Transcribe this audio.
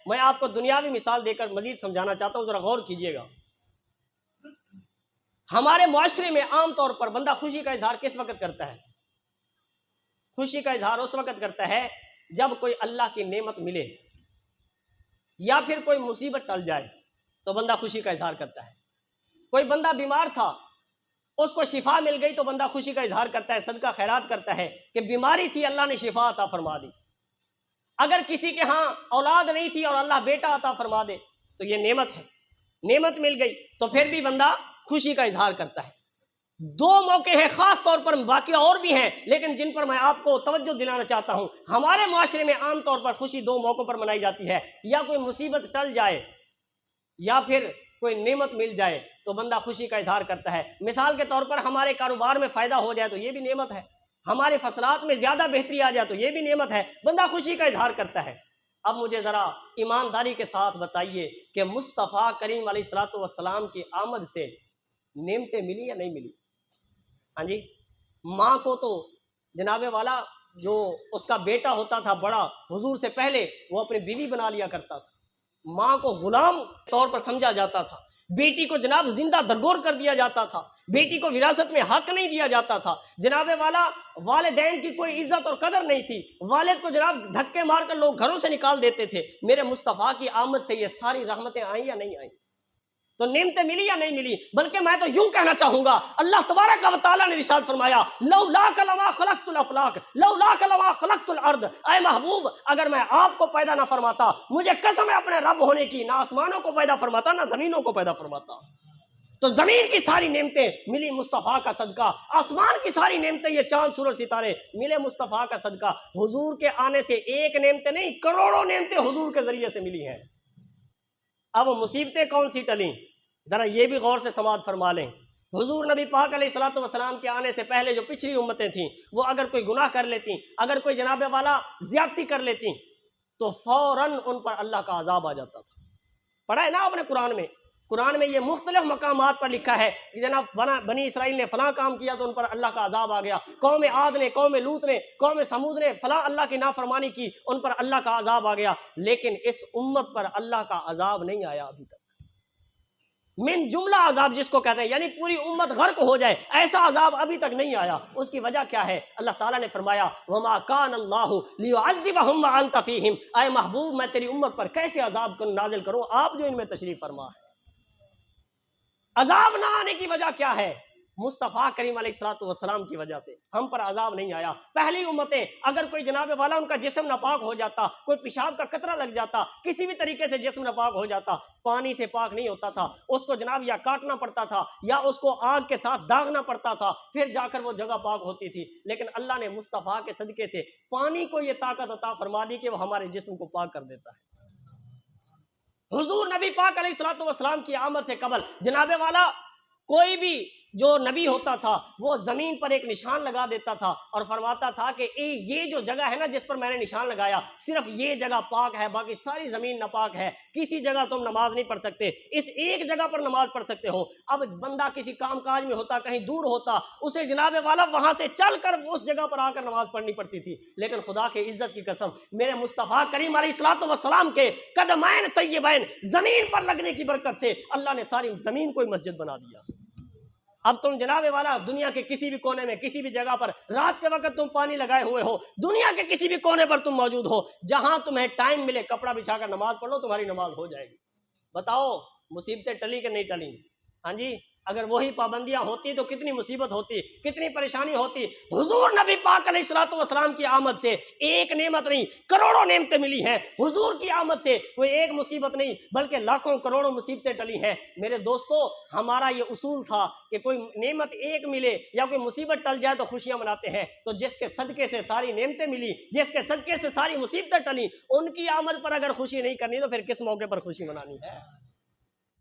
میں آپ کو دنیاوی مثال دے کر مزید سمجھانا چاہتا ہوں، ذرا غور کیجئے گا۔ ہمارے معاشرے میں عام طور پر بندہ خوشی کا اظہار کس وقت کرتا ہے؟ خوشی کا اظہار اس وقت کرتا ہے جب کوئی اللہ کی نعمت ملے یا پھر کوئی مصیبت ٹل جائے تو بندہ خوشی کا اظہار کرتا ہے۔ کوئی بندہ بیمار تھا، اس کو شفا مل گئی تو بندہ خوشی کا اظہار کرتا ہے، صدقہ خیرات کرتا ہے کہ بیماری تھی اللہ نے شفا عطا فرما دی۔ اگر کسی کے ہاں اولاد نہیں تھی اور اللہ بیٹا عطا فرما دے تو یہ نعمت ہے، نعمت مل گئی تو پھر بھی بندہ خوشی کا اظہار کرتا ہے۔ دو موقع ہیں خاص طور پر، باقی اور بھی ہیں لیکن جن پر میں آپ کو توجہ دلانا چاہتا ہوں۔ ہمارے معاشرے میں عام طور پر خوشی دو موقعوں پر منائی جاتی ہے، یا کوئی مصیبت ٹل جائے یا پھر کوئی نعمت مل جائے تو بندہ خوشی کا اظہار کرتا ہے۔ مثال کے طور پر ہمارے کاروبار میں فائدہ ہو جائے تو یہ بھی نعمت ہے، ہمارے فصلات میں زیادہ بہتری آ جائے تو یہ بھی نعمت ہے، بندہ خوشی کا اظہار کرتا ہے۔ اب مجھے ذرا ایمانداری کے ساتھ بتائیے کہ مصطفیٰ کریم علیہ الصلوۃ والسلام کی آمد سے نعمتیں ملی یا نہیں ملی؟ ہاں جی، ماں کو تو جناب والا جو اس کا بیٹا ہوتا تھا بڑا، حضور سے پہلے وہ اپنی بیوی بنا لیا کرتا تھا، ماں کو غلام طور پر سمجھا جاتا تھا، بیٹی کو جناب زندہ درگور کر دیا جاتا تھا، بیٹی کو وراثت میں حق نہیں دیا جاتا تھا، جناب والا والدین کی کوئی عزت اور قدر نہیں تھی، والد کو جناب دھکے مار کر لوگ گھروں سے نکال دیتے تھے۔ میرے مصطفیٰ کی آمد سے یہ ساری رحمتیں آئیں یا نہیں آئیں؟ تو نعمتیں ملی یا نہیں ملی؟ بلکہ میں تو یوں کہنا چاہوں گا، اللہ تبارک و تعالیٰ نے ارشاد فرمایا لولاک لما خلقت الافلاک لولاک لما خلقت الارض، اے محبوب اگر میں آپ کو پیدا نہ فرماتا، مجھے قسم ہے اپنے رب ہونے کی، نہ آسمانوں کو پیدا فرماتا نہ زمینوں کو پیدا فرماتا۔ تو زمین کی ساری نعمتیں ملی مصطفیٰ کا صدقہ، آسمان کی ساری نعمتیں یہ چاند سورج ستارے ملے مصطفیٰ کا صدقہ۔ حضور کے آنے سے ایک نعمتیں نہیں، کروڑوں نعمتیں حضور کے ذریعے سے ملی ہیں۔ اب مصیبتیں کون سی ٹلیں؟ ذرا یہ بھی غور سے سماعت فرما لیں۔ حضور نبی پاک علیہ الصلوۃ والسلام کے آنے سے پہلے جو پچھلی امتیں تھیں وہ اگر کوئی گناہ کر لیتی، اگر کوئی جناب والا زیادتی کر لیتی تو فوراً ان پر اللہ کا عذاب آ جاتا تھا۔ پڑھا ہے نا آپ نے قرآن میں یہ مختلف مقامات پر لکھا ہے کہ جناب بنی اسرائیل نے فلاں کام کیا تو ان پر اللہ کا عذاب آ گیا، قوم عاد نے، قوم لوط نے، قوم سمود نے فلاں اللہ کی نافرمانی کی، ان پر اللہ کا عذاب آ گیا۔ لیکن اس امت پر اللہ کا عذاب نہیں آیا ابھی تک۔ من جملہ عذاب جس کو کہتے ہیں، یعنی پوری امت غرق ہو جائے، ایسا عذاب ابھی تک نہیں آیا۔ اس کی وجہ کیا ہے؟ اللہ تعالیٰ نے فرمایا وَمَا كَانَ اللَّهُ لِيُعَذِّبَهُمْ وَأَنْتَ فِيهِمْ، اے محبوب میں تیری امت پر کیسے عذاب نازل کروں آپ جو ان میں تشریف فرما ہے۔ عذاب نہ آنے کی وجہ کیا ہے؟ مصطفیٰ کریم علیہ الصلوۃ والسلام کی وجہ سے ہم پر عذاب نہیں آیا۔ پہلی امتیں اگر کوئی جناب والا ان کا جسم ناپاک ہو جاتا، کوئی پیشاب کا قطرہ لگ جاتا، کسی بھی طریقے سے جسم ناپاک ہو جاتا، پانی سے پاک نہیں ہوتا تھا، اس کو جناب یا کاٹنا پڑتا تھا یا اس کو آگ کے ساتھ داغنا پڑتا تھا، پھر جا کر وہ جگہ پاک ہوتی تھی۔ لیکن اللہ نے مصطفیٰ کے صدقے سے پانی کو یہ طاقت عطا فرما دی کہ وہ ہمارے جسم کو پاک کر دیتا ہے۔ حضور نبی پاک علیہ الصلوۃ والسلام کی آمد سے قبل جناب والا کوئی بھی جو نبی ہوتا تھا وہ زمین پر ایک نشان لگا دیتا تھا اور فرماتا تھا کہ یہ جو جگہ ہے نا جس پر میں نے نشان لگایا، صرف یہ جگہ پاک ہے، باقی ساری زمین ناپاک ہے، کسی جگہ تم نماز نہیں پڑھ سکتے، اس ایک جگہ پر نماز پڑھ سکتے ہو۔ اب بندہ کسی کام کاج میں ہوتا، کہیں دور ہوتا، اسے جناب والا وہاں سے چل کر اس جگہ پر آ کر نماز پڑھنی پڑتی تھی۔ لیکن خدا کے عزت کی قسم میرے مصطفیٰ کریم علیہ الصلوۃ والسلام کے قدمین طیبین زمین پر لگنے کی برکت سے اللہ نے ساری زمین کو مسجد بنا دیا۔ اب تم جناب والا دنیا کے کسی بھی کونے میں کسی بھی جگہ پر رات کے وقت تم پانی لگائے ہوئے ہو، دنیا کے کسی بھی کونے پر تم موجود ہو، جہاں تمہیں ٹائم ملے کپڑا بچھا کر نماز پڑھ لو، تمہاری نماز ہو جائے گی۔ بتاؤ مصیبتیں ٹلی کہ نہیں ٹلی؟ ہاں جی، اگر وہی پابندیاں ہوتی تو کتنی مصیبت ہوتی، کتنی پریشانی ہوتی۔ حضور نبی پاک علیہ الصلوۃ والسلام کی آمد سے ایک نعمت نہیں کروڑوں نعمتیں ملی ہیں۔ حضور کی آمد سے کوئی ایک مصیبت نہیں بلکہ لاکھوں کروڑوں مصیبتیں ٹلی ہیں۔ میرے دوستو، ہمارا یہ اصول تھا کہ کوئی نعمت ایک ملے یا کوئی مصیبت ٹل جائے تو خوشیاں مناتے ہیں، تو جس کے صدقے سے ساری نعمتیں ملی، جس کے صدقے سے ساری مصیبتیں ٹلی، ان کی آمد پر اگر خوشی نہیں کرنی تو پھر کس موقع پر خوشی منانی ہے؟